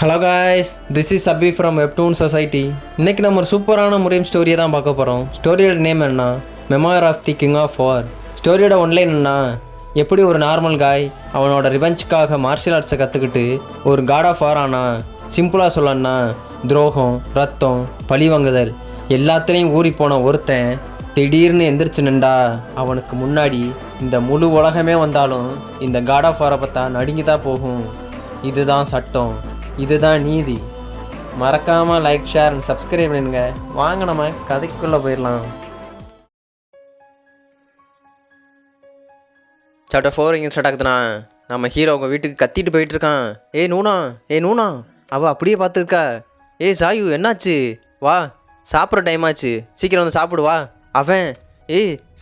Hello guys, this is Abhi from Webtoon society. இன்றைக்கி நம்ம ஒரு சூப்பரான முறையும் ஸ்டோரியை தான் பார்க்க போகிறோம். ஸ்டோரியோட நேம் என்ன? Memoir of the king of war. ஸ்டோரியோட ஒன்லைன் என்ன? எப்படி ஒரு நார்மல் காய் அவனோட ரிவெஞ்சுக்காக மார்ஷியல் ஆர்ட்ஸை கற்றுக்கிட்டு ஒரு காட் ஆஃப் வார் ஆனா. சிம்பிளாக சொல்லணும்னா துரோகம், ரத்தம், பழிவாங்குதல் எல்லாத்துலேயும் ஊறி போன ஒருத்தன் திடீர்னு எந்திரிச்சு நின்றா அவனுக்கு முன்னாடி இந்த முழு உலகமே வந்தாலும் இந்த காட் ஆஃப் வாரை பார்த்தா நடுங்கி தான் போகும். இதுதான் சட்டம், இதுதான் நீதி. மறக்காமல் லைக், ஷேர் அண்ட் சப்ஸ்கிரைப் பண்ணுங்க. வாங்க நம்ம கதைக்குள்ளே போயிடலாம். சாப்டர் 4 இங்கே ஸ்டார்ட் ஆகுதுண்ணா. நம்ம ஹீரோ அவங்க வீட்டுக்கு கத்திட்டு போயிட்டுருக்கான். ஏ நூனா அவள் அப்படியே பார்த்துருக்கா. சாயு என்னாச்சு? வா, சாப்பிட்ற டைம் ஆச்சு, சீக்கிரம் வந்து சாப்பிடுவா. அவன்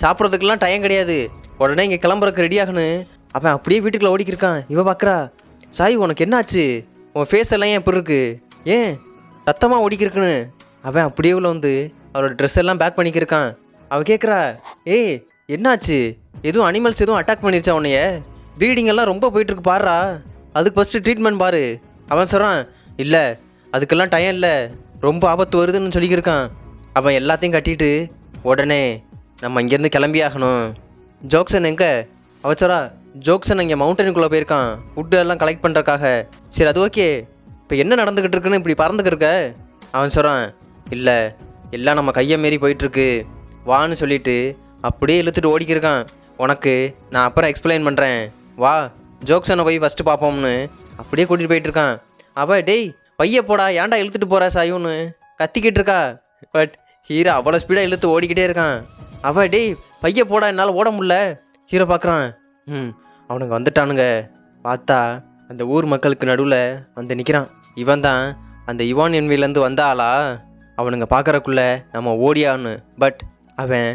சாப்பிட்றதுக்கெல்லாம் டைம் கிடையாது, உடனே இங்கே கிளம்புறதுக்கு ரெடி ஆகணும். அவன் அப்படியே வீட்டுக்குள்ளே ஓடிக்கிருக்கான். இவன் பார்க்குறா. சாயு உனக்கு என்னாச்சு? உன் ஃபேஸ் எல்லாம் ஏன் எப்படி இருக்கு? ஏன் ரத்தமாக ஓடிக்கிருக்குன்னு. அவன் அப்படியே உள்ள வந்து அவரோட ட்ரெஸ் எல்லாம் பேக் பண்ணிக்கிருக்கான். அவள் கேட்குறா, என்னாச்சு? எதுவும் அனிமல்ஸ் எதுவும் அட்டாக் பண்ணிருச்சா உன்னைய? ப்ளீடிங் எல்லாம் ரொம்ப போயிட்டுருக்கு பாருறா, அதுக்கு ஃபஸ்ட்டு ட்ரீட்மெண்ட் பாரு. அவன் சொல்கிறான், இல்லை அதுக்கெல்லாம் டைம் இல்லை, ரொம்ப ஆபத்து வருதுன்னு சொல்லிக்கிருக்கான். அவன் எல்லாத்தையும் கட்டிட்டு உடனே நம்ம இங்கேருந்து கிளம்பி ஆகணும். ஜோக்சன் எங்கே? அவ சொல்கிறா, ஜோக்சன் இங்கே மவுண்டனுக்குள்ளே போயிருக்கான் ஃபுட்டு எல்லாம் கலெக்ட் பண்ணுறக்காக. சரி, அது ஓகே. இப்போ என்ன நடந்துக்கிட்டு இருக்குன்னு இப்படி பறந்துக்கிருக்க? அவன் சொல்கிறான், இல்லை எல்லாம் நம்ம கையை மீறி போயிட்டுருக்கு, வான்னு சொல்லிட்டு அப்படியே இழுத்துட்டு ஓடிக்கிருக்கான். உனக்கு நான் அப்புறம் எக்ஸ்பிளைன் பண்ணுறேன், வா ஜோக்சனை போய் ஃபஸ்ட்டு பார்ப்போம்னு அப்படியே கூட்டிகிட்டு போயிட்டுருக்கான். அவள் டேய் பைய போடா, ஏன்டா இழுத்துட்டு போகிற சாயுன்னு கத்திக்கிட்டு இருக்கா. பட் ஹீரோ அவ்வளோ ஸ்பீடாக இழுத்து ஓடிக்கிட்டே இருக்கான். அவள் டேய் பைய போடா, என்னால் ஓட முடில. ஹீரோ பார்க்குறான், அவனுங்க வந்துட்டானுங்க. பார்த்தா அந்த ஊர் மக்களுக்கு நடுவில் வந்து நிற்கிறான். இவன் தான் அந்த இவான் என்விலேருந்து வந்த ஆளா? அவனுங்க பார்க்குறக்குள்ளே நம்ம ஓடியான்னு. பட் அவன்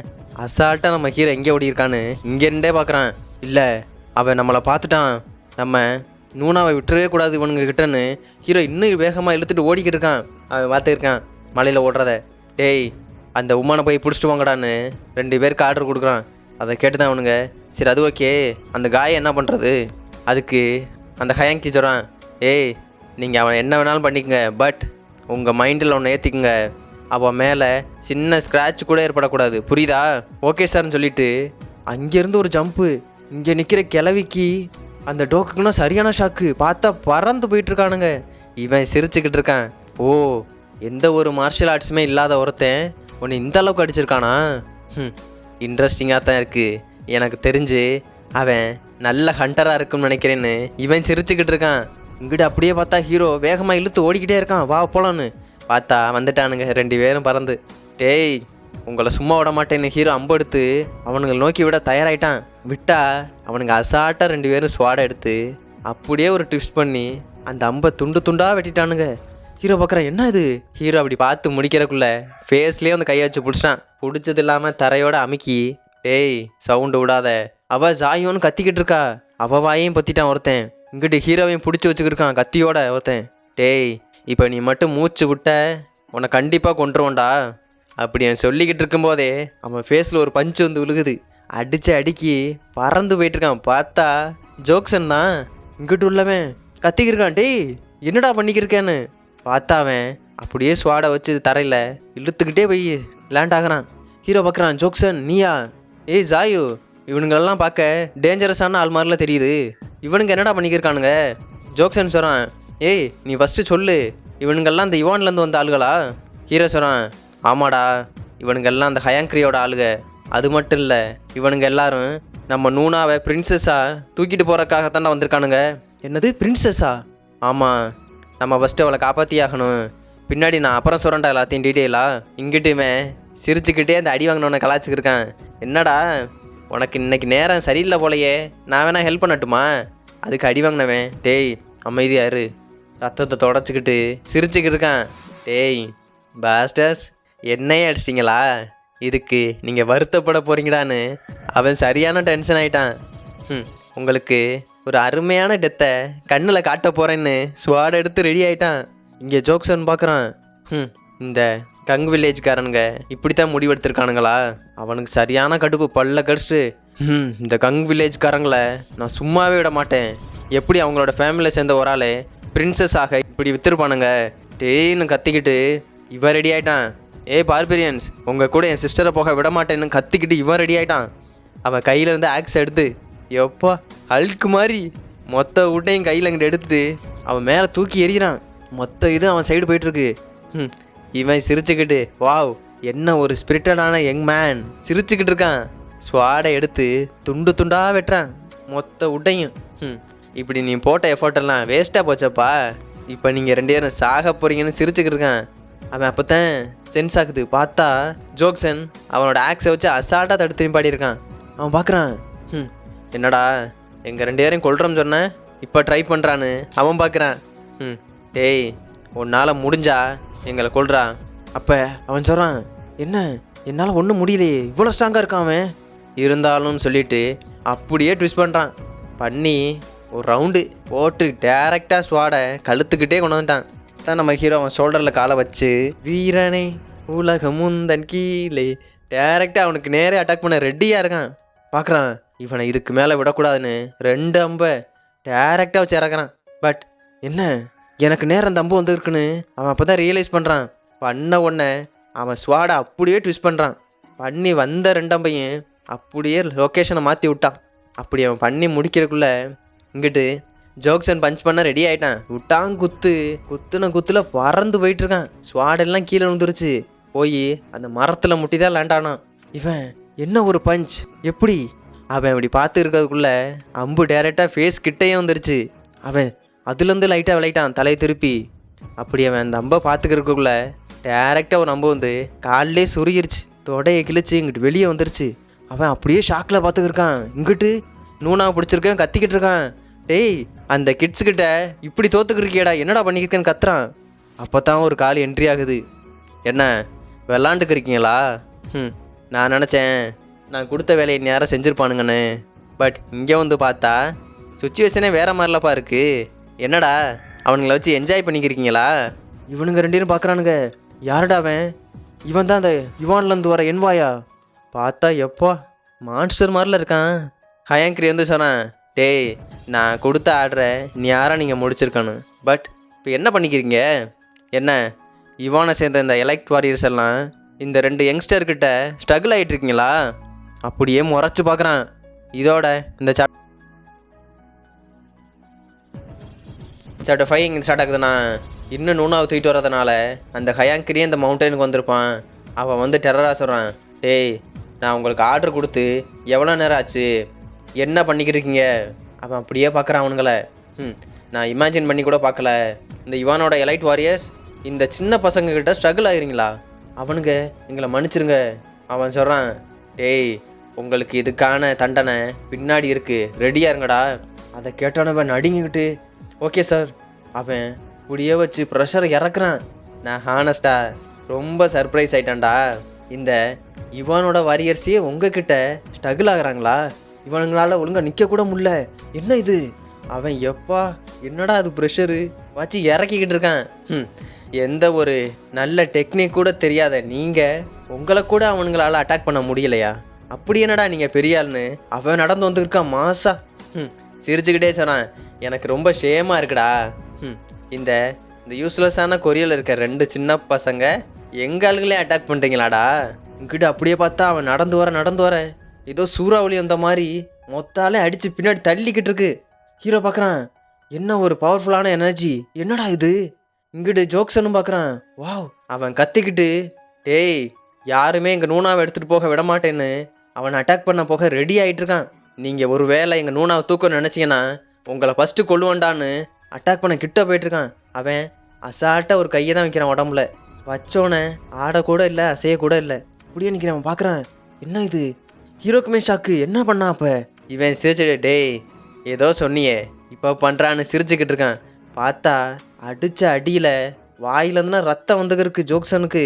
அசால்ட்டாக நம்ம ஹீரோ எங்கே ஓடியிருக்கான்னு இங்கேருந்தே பார்க்குறான். இல்லை அவன் நம்மளை பார்த்துட்டான், நம்ம நூனாவை விட்டுறவே கூடாது இவனுங்க கிட்டன்னு ஹீரோ இன்னும் வேகமாக இழுத்துட்டு ஓடிக்கிட்டு இருக்கான். அவன் பார்த்துருக்கான் மலையில் ஓடுறத. டேய் அந்த உமானை போய் பிடிச்சிட்டு வாங்கடான்னு 2 பேருக்கு ஆர்டர் கொடுக்குறான். அதை கேட்டு தான் அவனுங்க, சரி அது ஓகே, அந்த காயை என்ன பண்ணுறது? அதுக்கு அந்த ஹயாங்கி சொல்கிறான், நீங்கள் அவன் என்ன வேணாலும் பண்ணிக்கங்க, பட் உங்கள் மைண்டில் ஒன்று ஏற்றிக்குங்க, அவன் மேலே சின்ன ஸ்க்ராட்ச் கூட ஏற்படக்கூடாது, புரியுதா? ஓகே சார்னு சொல்லிவிட்டு அங்கேருந்து ஒரு ஜம்ப்பு. இங்கே நிற்கிற கிளவிக்கு அந்த டோக்குக்குன்னா சரியான ஷாக்கு. பார்த்தா பறந்து போயிட்டுருக்கானுங்க. இவன் சிரிச்சுக்கிட்டு இருக்கான். எந்த ஒரு மார்ஷியல் ஆர்ட்ஸுமே இல்லாத ஒருத்தன் ஒன்று இந்த அளவுக்கு அடிச்சிருக்கானா? இன்ட்ரெஸ்டிங்காக தான் இருக்குது. எனக்கு தெரிஞ்சு அவன் நல்ல ஹண்டராக இருக்குன்னு நினைக்கிறேன்னு இவன் சிரிச்சுக்கிட்டு இருக்கான். இங்கிட்ட அப்படியே பார்த்தா ஹீரோ வேகமாக இழுத்து ஓடிக்கிட்டே இருக்கான். வா போலான்னு பார்த்தா வந்துட்டானுங்க 2 பேரும் பறந்து. டேய் உங்களை சும்மா விட மாட்டேன்னு ஹீரோ அம்பு எடுத்து அவனுங்களை நோக்கி விட தயாராகிட்டான். விட்டா அவனுங்க அசால்ட்டாக 2 பேரும் ஸ்வாடை எடுத்து அப்படியே ஒரு ட்விஸ்ட் பண்ணி அந்த அம்பை துண்டு துண்டாக வெட்டிட்டானுங்க. ஹீரோ பார்க்குறான், என்ன இது? ஹீரோ அப்படி பார்த்து முடிக்கிறக்குள்ளே ஃபேஸ்லேயே வந்து கையை வச்சு பிடிச்சிட்டான். பிடிச்சது இல்லாமல் தரையோட அமுக்கி, டேய் சவுண்டு விடாத, அவள் ஜாயோன்னு கத்திக்கிட்டு இருக்கா. அவள் வாயையும் பொத்திட்டான் ஒருத்தன். இங்கிட்டு ஹீரோவையும் பிடிச்சி வச்சுக்கிருக்கான் கத்தியோட ஒருத்தன். டேய் இப்போ நீ மட்டும் மூச்சு விட்ட உன்னை கண்டிப்பாக கொண்டுருவோண்டா அப்படி அவன் சொல்லிக்கிட்டு இருக்கும்போதே அவன் ஃபேஸில் ஒரு பஞ்சு வந்து விழுகுது. அடித்து அடுக்கி பறந்து போயிட்டுருக்கான். பார்த்தா ஜோக்சன் தான். இங்கிட்டு உள்ளவன் கத்திக்கிருக்கான், டேய் என்னடா பண்ணிக்கிருக்கேன்னு. பார்த்தா அவன் அப்படியே ஸ்வாடை வச்சு தரையில் இழுத்துக்கிட்டே போய் லேண்ட் ஆகிறான். ஹீரோ பார்க்குறான், ஜோக்சன் நீயா? ஜாயு இவனுங்களெல்லாம் பார்க்க டேஞ்சரஸான ஆள் மாதிரிலாம் தெரியுது, இவனுங்க என்னடா பண்ணிக்கிருக்கானுங்க? ஜோக்சன் சொல்கிறான், நீ ஃபஸ்ட்டு சொல்லு, இவனுங்கெல்லாம் அந்த இவான்லேருந்து வந்த ஆளுகளா? ஹீரோ சொல்கிறான், ஆமாடா இவனுங்கெல்லாம் அந்த ஹயாங்கிரியோட ஆளுக. அது மட்டும் இல்லை, இவனுங்க எல்லாரும் நம்ம நூனாவை பிரின்சஸாக தூக்கிட்டு போகிறக்காகத்தாண்டா வந்திருக்கானுங்க. என்னது பிரின்சஸா? ஆமாம், நம்ம ஃபஸ்ட்டு அவளை காப்பாற்றி ஆகணும். பின்னாடி நான் அப்புறம் சொல்கிறேன்டா எல்லாத்தையும் டீட்டெயிலாக. இங்கிட்டுமே சிரிச்சுக்கிட்டே அந்த அடி வாங்கினவனை கலாச்சிக்கிருக்கான். என்னடா உனக்கு இன்னைக்கு நேரம் சரியில்லை போலையே, நான் வேணா ஹெல்ப் பண்ணட்டுமா? அதுக்கு அடி வாங்கினவன், டேய் அமைதியாரு, ரத்தத்தை தொடச்சிக்கிட்டு சிரிச்சுக்கிட்டு இருக்கான். டேய் பாஸ்டர்ஸ் என்னையே அடிச்சிட்டிங்களா, இதுக்கு நீங்கள் வருத்தப்பட போகிறீங்கடான்னு அவன் சரியான டென்ஷன் ஆகிட்டான். உங்களுக்கு ஒரு அருமையான டெத்தை கண்ணில் காட்ட போகிறேன்னு ஸ்வாட் எடுத்து ரெடி ஆகிட்டான். இங்கே ஜோக்சன் பார்க்குறான், இந்த கங் வில்லேஜ்காரனுங்க இப்படி தான் முடிவெடுத்திருக்கானுங்களா? அவனுக்கு சரியான கடுப்பு பல்ல கடிச்சிட்டு, இந்த கங் வில்லேஜ்காரங்களை நான் சும்மாவே விட மாட்டேன். எப்படி அவங்களோட ஃபேமிலியில் சேர்ந்த ஒரு ஆள் பிரின்சஸ் ஆக இப்படி வித்துருப்பானுங்க. டேய்னு கத்திக்கிட்டு இவன் ரெடி ஆயிட்டான். ஏய் பார்பெரியன்ஸ், உங்கள் கூட என் சிஸ்டரை போக விட மாட்டேன்னு கத்திக்கிட்டு இவன் ரெடி ஆயிட்டான். அவன் கையில் இருந்து ஆக்ஸ் எடுத்து எப்பா ஹல்க்கு மாதிரி மொத்த உட்டையும் கையில் அங்கிட்டு எடுத்துட்டு அவன் மேலே தூக்கி எறிகிறான். மொத்த இது அவன் சைடு போயிட்டுருக்கு. இவன் சிரிச்சுக்கிட்டு வாவ் என்ன ஒரு ஸ்பிரிட்டடான யங் மேன் சிரிச்சுக்கிட்டு இருக்கான். ஸ்வாடை எடுத்து துண்டு துண்டாக வெட்டுறான் மொத்த உட்டையும். இப்படி நீ போட்ட எஃபர்ட்டெல்லாம் வேஸ்ட்டாக போச்சப்பா, இப்போ நீங்கள் 2 பேரும் சாக போகிறீங்கன்னு சிரிச்சுக்கிட்டு இருக்கான். அவன் அப்போ தான் சென்ஸ் ஆகுது. பார்த்தா ஜோக்சன் அவனோட ஆக்ஸை வச்சு அசால்ட்டாக தடுத்து பாடியிருக்கான். அவன் பார்க்குறான், என்னடா எங்கள் 2 பேரையும் கொல்றோம்னு சொன்னேன், இப்போ ட்ரை பண்ணுறான்னு அவன் பார்க்குறான். டேய் உன்னால் முடிஞ்சா எங்களை கொல்றா. அப்போ அவன் சொல்கிறான், என்ன என்னால் ஒன்றும் முடியலையே, இவ்வளோ ஸ்ட்ராங்காக இருக்கான் அவன். இருந்தாலும் சொல்லிட்டு அப்படியே ட்விஸ்ட் பண்ணுறான். பண்ணி ஒரு ரவுண்டு போட்டு டேரெக்டாக ஸ்வாடை கழுத்துக்கிட்டே கொண்டு வந்துட்டான். தான் நம்ம ஹீரோ அவன் ஷோல்டரில் காலை வச்சு வீரனே உலகம் முந்தன் கீழே டேரெக்டாக அவனுக்கு நேரே அட்டாக் பண்ண ரெடியாக இருக்கான். பார்க்குறான் இவனை இதுக்கு மேலே விடக்கூடாதுன்னு 2 அம்பை டேரெக்டாக வச்சு இறக்குறான். பட் என்ன எனக்கு நேரம் அந்த அம்பு வந்துருக்குன்னு அவன் அப்போ தான் ரியலைஸ் பண்ணுறான். பண்ண உடனே அவன் ஸ்வாடை அப்படியே ட்விஸ்ட் பண்ணுறான். பண்ணி வந்த 2 அம்பையும் அப்படியே லொக்கேஷனை மாற்றி விட்டான். அப்படி அவன் பண்ணி முடிக்கிறதுக்குள்ளே இங்கிட்டு ஜோக்சன் பஞ்ச் பண்ண ரெடி ஆகிட்டான். விட்டான் குத்துன குத்துல பறந்து போயிட்டுருக்கான். ஸ்வாடெல்லாம் கீழே விழுந்துருச்சு. போய் அந்த மரத்தில் முட்டி தான் லேண்ட் ஆனான். இவன் என்ன ஒரு பஞ்ச் எப்படி அவன் இப்படி பார்த்து இருக்கிறதுக்குள்ளே அம்பு டேரெக்டாக ஃபேஸ் கிட்டேயே வந்துருச்சு. அவன் அதுலேருந்து லைட்டாக விளையிட்டான் தலையை திருப்பி. அப்படி அவன் அந்த அம்பை பார்த்துக்கிறதுக்குள்ளே டேரெக்டாக ஒரு அம்பு வந்து காலிலே சுருகிருச்சு. தொடையை கிழிச்சு இங்கிட்டு வெளியே வந்துருச்சு. அவன் அப்படியே ஷாக்கில் பார்த்துக்கிருக்கான். இங்கிட்டு நூனாவை பிடிச்சிருக்கேன் கத்திக்கிட்டு இருக்கான். டேய் அந்த கிட்ஸுக்கிட்ட இப்படி தோத்துக்கிருக்கியடா, என்னடா பண்ணிக்கிருக்கேன்னு கத்துறான். அப்போ தான் ஒரு கால் என்ட்ரி ஆகுது. என்ன விளாண்டுக்கிருக்கீங்களா? நான் நினச்சேன் நான் கொடுத்த வேலையை நேரம் செஞ்சுருப்பானுங்கன்னு. பட் இங்கே வந்து பார்த்தா சுச்சுவேஷனே வேறு மாதிரிலப்பா இருக்குது. என்னடா அவனுங்களை வச்சு என்ஜாய் பண்ணிக்கிருக்கீங்களா? இவனுங்க 2 பேரும் பார்க்குறானுங்க. யாருடா அவன்? இவன் தான் அந்த யுவான்லேருந்து வர என்வாயா. பார்த்தா எப்போ மான்ஸ்டர் மாதிரில இருக்கான். ஹயாங்கிரி வந்து சொன்னான், டேய் நான் கொடுத்த ஆர்டரை நீ யாராக நீங்கள் முடிச்சிருக்கணும். பட் இப்போ என்ன பண்ணிக்கிறீங்க? என்ன இவானை சேர்ந்த இந்த எலக்ட் வாரியர்ஸ் எல்லாம் இந்த 2 யங்ஸ்டர்கிட்ட ஸ்ட்ரகிள் ஆகிட்டு இருக்கீங்களா? அப்படியே முறைச்சி பார்க்குறான். இதோட இந்த சாப்டர் 5 இங்கே ஸ்டார்ட் ஆகுதுண்ணா. இன்னும் நூனாவை தூக்கிட்டு வரதுனால அந்த ஹயாங்கிரியே இந்த மவுண்டனுக்கு வந்திருப்பான். அவன் வந்து டெரராக சொல்கிறான், டேய் நான் உங்களுக்கு ஆர்டர் கொடுத்து எவ்வளோ நேரம் ஆச்சு, என்ன பண்ணிக்கிட்டு அவன் அப்படியே பார்க்குறான் அவனுங்களை. நான் இமேஜின் பண்ணி கூட பார்க்கல. இந்த இவானோட எலைட் வாரியர்ஸ் இந்த சின்ன பசங்கக்கிட்ட ஸ்ட்ரகிள் ஆகிறீங்களா? அவனுங்க எங்களை மன்னிச்சிருங்க. அவன் சொல்கிறான், டேய் உங்களுக்கு இதுக்கான தண்டனை பின்னாடி இருக்குது, ரெடியாக இருங்கடா. அதை கேட்டானவன் நடுங்கிக்கிட்டு ஓகே சார். அவன் இப்படியே வச்சு ப்ரெஷரை இறக்குறான். நான் ஹானஸ்டாக ரொம்ப சர்ப்ரைஸ் ஆகிட்டான்டா. இந்த இவானோட வாரியர்ஸே உங்ககிட்ட ஸ்ட்ரகிள் ஆகுறாங்களா? இவனுங்களால ஒழுங்காக நிற்கக்கூட முடியல. என்ன இது? அவன் எப்பா என்னடா அது ப்ரெஷரு வச்சு இறக்கிக்கிட்டு இருக்கான். எந்த ஒரு நல்ல டெக்னிக் கூட தெரியாத நீங்கள் உங்களை கூட அவனுங்களால் அட்டாக் பண்ண முடியலையா? அப்படி என்னடா நீங்கள் பெரிய ஆள்னு அவன் நடந்து வந்துருக்கான் மாசா. சிரிச்சுக்கிட்டே சொன்னான், எனக்கு ரொம்ப ஷேமாக இருக்குடா. இந்த யூஸ்லெஸ்ஸான கொரியில் இருக்க 2 சின்ன பசங்க எங்கள் ஆளுங்களே அட்டாக் பண்ணுறீங்களாடா? இங்கிட்ட அப்படியே பார்த்தா அவன் நடந்து வர ஏதோ சூறாவளி அந்த மாதிரி மொத்தாலே அடித்து பின்னாடி தள்ளிக்கிட்டு இருக்கு. ஹீரோ பார்க்குறான், என்ன ஒரு பவர்ஃபுல்லான எனர்ஜி, என்னடா இது? இங்கிட்டு ஜோக்சனும் பார்க்குறான். வாவ். அவன் கத்திக்கிட்டு, டேய் யாருமே எங்கள் நூனாவை எடுத்துகிட்டு போக விட மாட்டேன்னு அவனை அட்டாக் பண்ண போக ரெடி ஆகிட்டு இருக்கான். நீங்கள் ஒரு வேளை எங்கள் நூனாவை தூக்கணும்னு நினச்சிங்கன்னா உங்களை ஃபஸ்ட்டு கொல்லுவான்டான்னு அட்டாக் பண்ண கிட்ட போயிட்டுருக்கான். அவன் அசால்ட்டாக ஒரு கையை தான் வைக்கிறான் உடம்புல. வச்சோன்னே ஆடக்கூட இல்லை, அசையக்கூட இல்லை, இப்படியே நிற்கிறான். அவன் பார்க்குறான், என்ன இது? ஹீரோக்குமே ஷாக்கு. என்ன பண்ணான் அப்போ? இவன் சிரிச்சுட்டு, டேய் ஏதோ சொன்னியே இப்போ பண்ணுறான்னு சிரிச்சுக்கிட்டு இருக்கான். பார்த்தா அடித்த அடியில் வாயிலேருந்துனா ரத்தம் வந்துருக்கு ஜோக்சனுக்கு.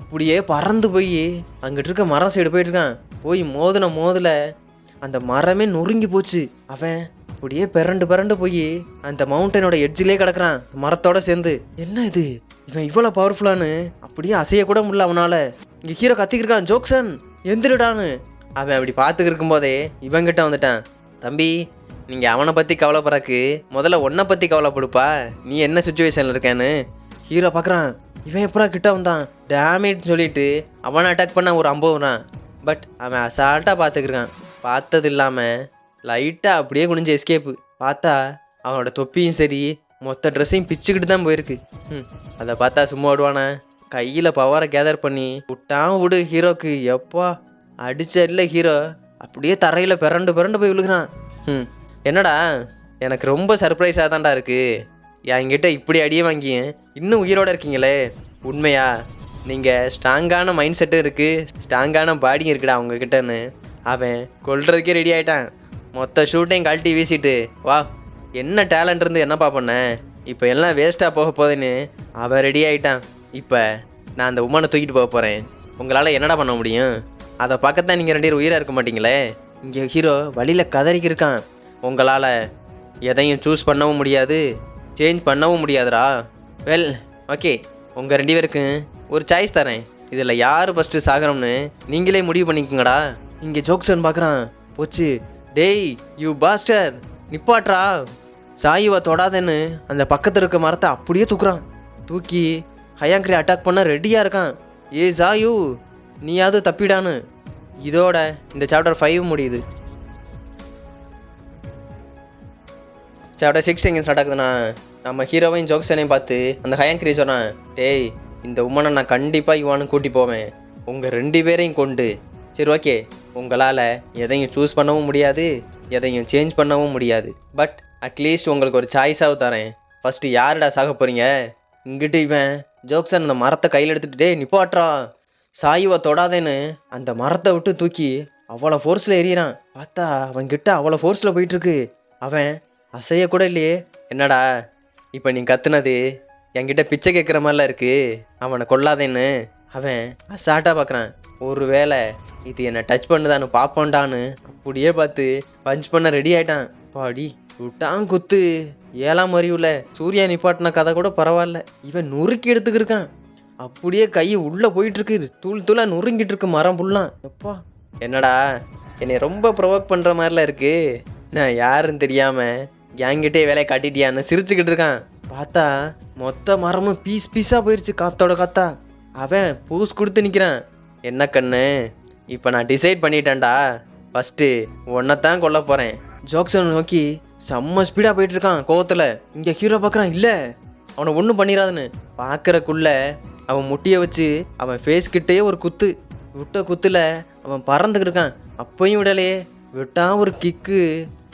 இப்படியே பறந்து போய் அங்கிட்டு இருக்க மரம் சைடு போயிட்டுருக்கான். போய் மோதில் அந்த மரமே நொறுங்கி போச்சு. அவன் அப்படியே பிறண்டு போய் அந்த மவுண்டனோட எட்ஜிலே கிடக்குறான் மரத்தோட சேர்ந்து. என்ன இது? இவன் இவ்வளோ பவர்ஃபுல்லானு அப்படியே அசையக்கூட முடியல அவனால். இங்கே ஹீரோ கத்திக்கிருக்கான், ஜோக்சன் எந்திரிடான்னு. அவன் அப்படி பார்த்துக்கிட்டு இருக்கும்போதே இவங்கிட்ட வந்துட்டான். தம்பி நீங்கள் அவனை பற்றி கவலைப்படுறக்கு முதல்ல உன்னை பற்றி கவலைப்படுப்பா. நீ என்ன சுச்சுவேஷனில் இருக்கேன்னு. ஹீரோ பார்க்குறான், இவன் எப்படா கிட்ட வந்தான் டேமேஜ் சொல்லிட்டு அவனை அட்டாக் பண்ண ஒரு அம்பு வரான். பட் அவன் அசால்ட்டாக பார்த்துக்கிருக்கான். பார்த்தது இல்லாமல் லைட்டாக அப்படியே குனிஞ்ச எஸ்கேப்பு. பார்த்தா அவனோட தொப்பியும் சரி மொத்த ட்ரெஸ்ஸையும் பிச்சுக்கிட்டு தான் போயிருக்கு. அதை பார்த்தா சும்மா விடுவானே. கையில் பவரை கேதர் பண்ணி விட்டான் விடு ஹீரோக்கு. எப்பா அடிச்ச இல்லை ஹீரோ அப்படியே தரையில் பிறண்டு போய் விழுகிறான். என்னடா எனக்கு ரொம்ப சர்ப்ரைஸாக தான்டா இருக்குது. என்கிட்ட இப்படி அடியே வாங்கி இன்னும் உயிரோடு இருக்கீங்களே. உண்மையா? நீங்கள் ஸ்ட்ராங்கான மைண்ட் செட்டும் இருக்குது, ஸ்ட்ராங்கான பாடியும் இருக்குடா அவங்கக்கிட்டன்னு. அவன் கொல்றதுக்கே ரெடி ஆகிட்டான். மொத்த ஷூட்டையும் கழட்டி வீசிட்டு வா, என்ன டேலண்ட் இருந்து என்னப்பா பண்ணேன், இப்போ எல்லாம் வேஸ்ட்டாக போக போகுதுன்னு அவன் ரெடி ஆகிட்டான். இப்போ நான் அந்த உமனை தூக்கிட்டு போக போகிறேன். உங்களால் என்னடா பண்ண முடியும்? அதை பார்க்கத்தான் நீங்கள் 2 பேரும் உயிராக இருக்க மாட்டீங்களே. இங்கே ஹீரோ வழியில் கதறிக்கி இருக்கான். உங்களால் எதையும் சூஸ் பண்ணவும் முடியாது, சேஞ்ச் பண்ணவும் முடியாதுடா. வெல் ஓகே, உங்கள் 2 பேருக்கும் ஒரு சாய்ஸ் தரேன். இதில் யார் ஃபஸ்ட்டு சாகணும்னு நீங்களே முடிவு பண்ணிக்கோங்கடா. இங்கே ஜோக்சன் பார்க்குறான். போச்சு. டேய் யூ பாஸ்டர், நிப்பாட்றா. சாயுவை தொடாதேன்னு அந்த பக்கத்தில் இருக்க மரத்தை அப்படியே தூக்குறான். தூக்கி ஹயாங்கிரி அட்டாக் பண்ண ரெடியாக இருக்கான். ஏ சாயு, நீயாவது தப்பிடான்னு. இதோட இந்த சாப்டர் 5 முடியுது. சாப்டர் 6 எங்கே ஸ்டார்ட் ஆகுதுன்னா, நம்ம ஹீரோவையும் ஜோக்சனையும் பார்த்து அந்த ஹயாங்கிரி சொன்னான், டேய் இந்த உமனை நான் கண்டிப்பாக இவானு கூட்டி போவேன், உங்கள் 2 பேரையும் கொண்டு. சரி ஓகே, உங்களால் எதையும் சூஸ் பண்ணவும் முடியாது, எதையும் சேஞ்ச் பண்ணவும் முடியாது. பட் அட்லீஸ்ட் உங்களுக்கு ஒரு சாய்ஸாக தரேன். ஃபஸ்ட்டு யாருடா சாக போகிறீங்க? இங்கிட்டு இவன் ஜோக்சன் அந்த மரத்தை கையில் எடுத்துகிட்டு, டே நிப்பாட்றா, சாயுவை தொடாதேன்னு அந்த மரத்தை விட்டு தூக்கி அவ்வளோ ஃபோர்ஸில் எறிகிறான். பார்த்தா அவன்கிட்ட அவ்வளோ ஃபோர்ஸில் போயிட்டுருக்கு. அவன் அசையக்கூட இல்லையே. என்னடா இப்போ நீ கத்துனது என்கிட்ட பிச்சை கேட்குற மாதிரிலாம் இருக்குது, அவனை கொல்லாதேன்னு. அவன் அசால்ட்டாக பார்க்குறான். ஒரு வேளை இது என்னை டச் பண்ணுதான்னு பார்ப்போண்டான்னு அப்படியே பார்த்து பஞ்ச் பண்ண ரெடி ஆகிட்டான். பாடி விட்டான் குத்து. 7ஆம் அறிவில் சூர்யா நிப்பாட்டின கதை கூட பரவாயில்ல, இவன் நொறுக்கி எடுத்துக்கிருக்கான். அப்படியே கை உள்ளே போயிட்டுருக்கு, தூளாக நொறுங்கிட்டு இருக்கு மரம் புல்லாம். எப்பா என்னடா என்னை ரொம்ப ப்ரொவோக் பண்ணுற மாதிரிலாம் இருக்குது, நான் யாருன்னு தெரியாமல் என்கிட்டே வேலையை காட்டிட்டியான்னு சிரிச்சுக்கிட்டு இருக்கான். பார்த்தா மொத்த மரமும் பீஸாக போயிடுச்சு காத்தோட காத்தா. அவன் பூஸ் கொடுத்து நிற்கிறான். என்ன கண்ணு, இப்போ நான் டிசைட் பண்ணிட்டேன்டா, ஃபஸ்ட்டு ஒன்றைத்தான் கொல்ல போகிறேன். ஜோக்சன் நோக்கி செம்ம ஸ்பீடாக போயிட்டுருக்கான் கோவத்தில். இங்கே ஹீரோ பார்க்குறான், இல்லை அவனை ஒன்றும் பண்ணிடாதுன்னு. பார்க்குறக்குள்ள அவன் முட்டியை வச்சு அவன் ஃபேஸ்கிட்டே ஒரு குத்து விட்ட குத்தில் அவன் பறந்துக்கிட்டு இருக்கான். அப்பையும் விடலையே, விட்டான் ஒரு கிக்கு.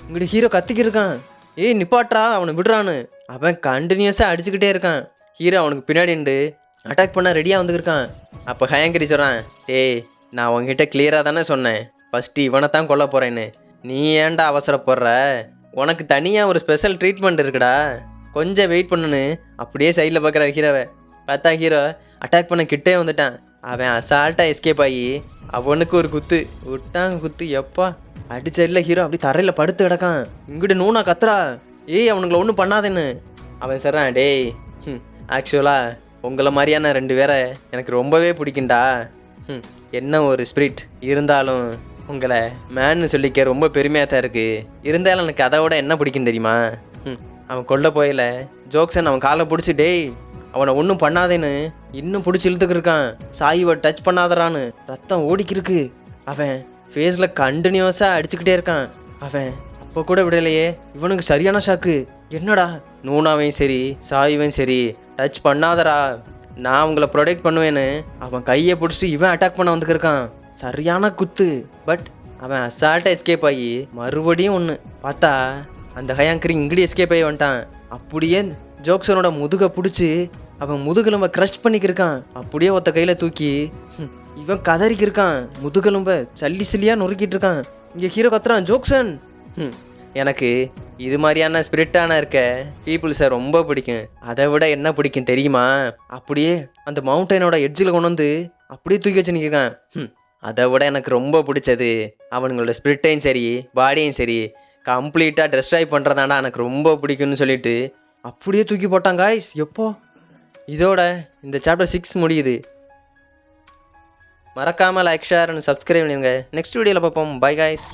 இங்கிட்ட ஹீரோ கத்திக்கிருக்கான், ஏய் நிப்பாட்றா, அவனை விடுறான்னு. அவன் கண்டினியூஸாக அடிச்சுக்கிட்டே இருக்கான். ஹீரோ அவனுக்கு பின்னாடி நின்று அட்டாக் பண்ண ரெடியாக வந்துக்கிருக்கான். அப்போ ஹயாங்கிரி சொல்கிறான், ஏய் நான் உங்ககிட்ட கிளியராக தானே சொன்னேன் ஃபஸ்ட்டு இவனை தான் கொல்ல போகிறேன்னு, நீ ஏன்டா அவசரப்படுற, உனக்கு தனியாக ஒரு ஸ்பெஷல் ட்ரீட்மெண்ட் இருக்குடா, கொஞ்சம் வெயிட் பண்ணுன்னு அப்படியே சைடில் பார்க்குற ஹீரோவை. பார்த்தா ஹீரோ அட்டாக் பண்ண கிட்டே வந்துட்டான். அவன் அசால்ட்டாக எஸ்கேப் ஆகி அவனுக்கு ஒரு குத்து விட்டாங்க. குத்து எப்பா அடிச்ச இல்லை. ஹீரோ அப்படி தரையில் படுத்து கிடக்கான். இங்கிட்டு நூனா கத்துறா, ஏய் அவனுங்களை ஒன்றும் பண்ணாதேன்னு. அவன் சொல்கிறான், டேய் ஆக்சுவலாக உங்களை மாதிரியான 2 பேரை எனக்கு ரொம்பவே பிடிக்கும்டா. என்ன ஒரு ஸ்பிரிட் இருந்தாலும் உங்களை மேன்னு சொல்லிக்க ரொம்ப பெருமையாக தான் இருக்குது. இருந்தாலும் எனக்கு அதை விட என்ன பிடிக்கும் தெரியுமா? அவன் கொல்ல போயில ஜோக்சன் அவன் காலை பிடிச்சி, டேய் அவனை ஒன்றும் பண்ணாதேன்னு இன்னும் பிடிச்சி இழுத்துக்கிருக்கான். சாயுவை டச் பண்ணாதரான்னு ரத்தம் ஓடிக்கிருக்கு. அவன் ஃபேஸில் கண்டினியூஸாக அடிச்சுக்கிட்டே இருக்கான். அவன் அப்போ கூட விடலையே. இவனுக்கு சரியான ஷாக்கு. என்னடா நூனாவையும் சரி சாயுவையும் சரி டச் பண்ணாதரா, நான் அவங்கள ப்ரொடெக்ட் பண்ணுவேன்னு அவன் கையை பிடிச்சி இவன் அட்டாக் பண்ண வந்துக்கிருக்கான். சரியான குத்து. பட் அவன் அசால்ட்டாக எஸ்கேப் ஆகி மறுபடியும் ஒன்று. பார்த்தா அந்த ஹயாங்கிரி இங்கடி எஸ்கேப் ஆகி வந்துட்டான். அப்படியே ஜோக்சனோட முதுகை பிடிச்சி அவன் முதுகெலும்பை க்ரஷ் பண்ணிக்கிருக்கான். அப்படியே ஒத்த கையில் தூக்கி இவன் கதறிக்கிருக்கான். முதுகெலும்பை சல்லியாக நொறுக்கிட்டு இருக்கான். இங்கே ஹீரோ கத்துறான், ஜோக்சன் எனக்கு இது மாதிரியான ஸ்பிரிட்டான இருக்க பீப்புள்ஸை ரொம்ப பிடிக்கும். அதை விட என்ன பிடிக்கும் தெரியுமா? அப்படியே அந்த மவுண்டனோட எட்ஜில் கொண்டு வந்து அப்படியே தூக்கி வச்சு நிற்கிறான். அதை விட எனக்கு ரொம்ப பிடிச்சது அவனுங்களோட ஸ்பிரிட்டையும் சரி பாடியும் சரி கம்ப்ளீட்டாக டெஸ்ட்ராய் பண்ணுறதாண்டா எனக்கு ரொம்ப பிடிக்கும்னு சொல்லிட்டு அப்படியே தூக்கி போட்டான் காய்ஸ். எப்போ இதோட இந்த சாப்டர் 6 முடியுது. மறக்காமல் லைக் ஷேர் அண்ட் சப்ஸ்கிரைப் பண்ணுங்க. நெக்ஸ்ட் வீடியோவில் பார்ப்போம். By guys.